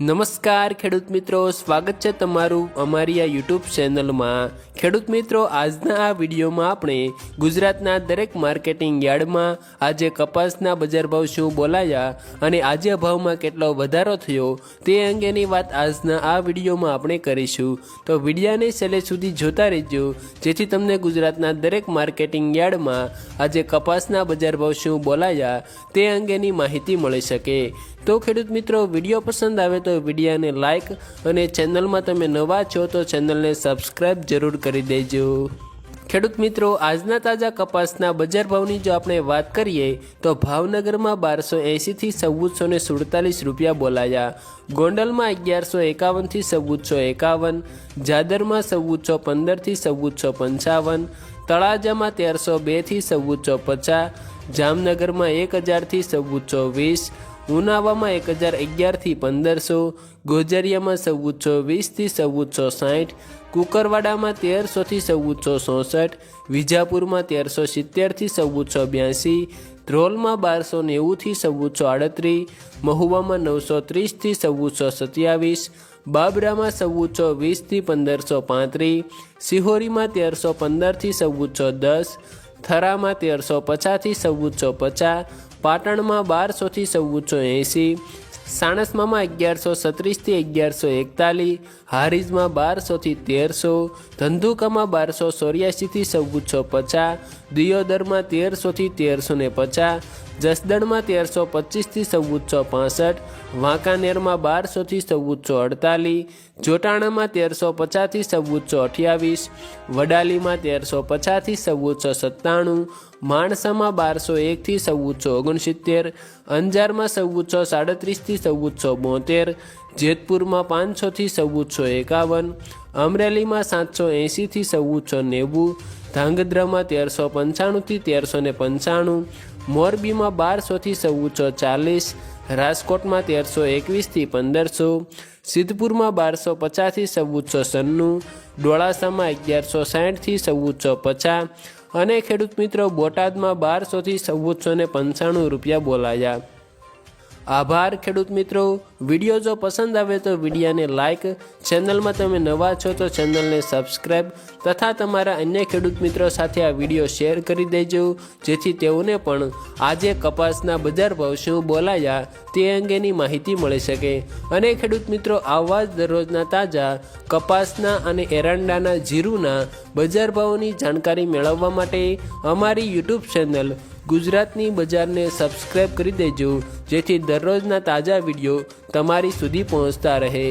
નમસ્કાર ખેડૂત મિત્રો, સ્વાગત છે તમારું અમારી આ યુટ્યુબ ચેનલમાં। ખેડૂત મિત્રો, આજના આ વિડીયોમાં આપણે ગુજરાતના દરેક માર્કેટિંગ યાર્ડમાં આજે કપાસના બજાર ભાવ શું બોલાયા અને આજે ભાવમાં કેટલો વધારો થયો તે અંગેની વાત આજના આ વિડીયોમાં આપણે કરીશું। તો વિડીયોને છેલ્લે સુધી જોતા રહેજો, જેથી તમને ગુજરાતના દરેક માર્કેટિંગ યાર્ડમાં આજે કપાસના બજાર ભાવ શું બોલાયા તે અંગેની માહિતી મળી શકે। તો ખેડૂત મિત્રો, વિડીયો પસંદ આવે તો વિડીયોને લાઇક અને ચેનલમાં તમે નવા છો તો ચેનલને સબસ્ક્રાઈબ જરૂર કરી દેજો। ખેડૂત મિત્રો, આજના તાજા કપાસના બજાર ભાવની જો આપણે વાત કરીએ તો ભાવનગરમાં 1280 થી 1447 રૂપિયા બોલાયા, ગોંડલમાં 1151 થી 1451, જાદરમાં 1415 થી 1455, તળાજામાં 1302 થી 1450, જામનગરમાં 1000 થી 1420, ઉનાવામાં 1011 થી 1500, ગોજરિયામાં 1420 થી 1460, કુકરવાડામાં 1300 થી 1466, વિજાપુરમાં 1370 થી 1482, ધ્રોલમાં 1290 થી 1438, મહુવામાં 930 થી 1427, બાબરામાં 1420 થી 1535, સિહોરીમાં 1315 થી 1410, થરામાં 1350 થી 1450, પાટણમાં 1200 થી 1480, સાણસમામાં 1136 થી 1141, હારીજમાં 1200 થી 1300, ધંધુકામાં 1284 થી 1450, દિયોદરમાં 1300 થી 1350, જસદણમાં 1325 થી 1465, વાંકાનેરમાં 1200 થી 1448, જોટાણામાં 1350 થી 1428, વડાલીમાં 1350 થી 1497, માણસામાં 1201 થી 1469, અંજારમાં 1437 થી 1472, જેતપુરમાં 500 થી 1451, અમરેલીમાં 780 થી 1490, ધાંગધ્રામાં 1395 થી 1395, મોરબીમાં 1200 થી 1440, રાજકોટમાં 1321 થી 1500, સિદ્ધપુરમાં 1250 થી 1496, ડોળાસામાં 1160 થી 1450 અને ખેડૂત મિત્રો, બોટાદમાં 1200 થી 1495 રૂપિયા બોલાયા। આભાર ખેડૂત મિત્રો। વિડીયો જો પસંદ આવે તો વિડીયોને લાઇક, ચેનલમાં તમે નવા છો તો ચેનલને સબસ્ક્રાઈબ તથા તમારા અન્ય ખેડૂત મિત્રો સાથે આ વિડીયો શેર કરી દેજો, જેથી તેઓને પણ આજે કપાસના બજાર ભાવ શું બોલાયા તે અંગેની માહિતી મળી શકે। અને ખેડૂત મિત્રો, આવા જ દરરોજના તાજા કપાસના અને એરંડાના જીરુના બજાર ભાવોની જાણકારી મેળવવા માટે અમારી યુટ્યુબ ચેનલ ગુજરાતની બજારને સબસ્ક્રાઈબ કરી દેજો, જેથી દરરોજના તાજા વિડીયો તમારી સુધી પહોંચતા રહે।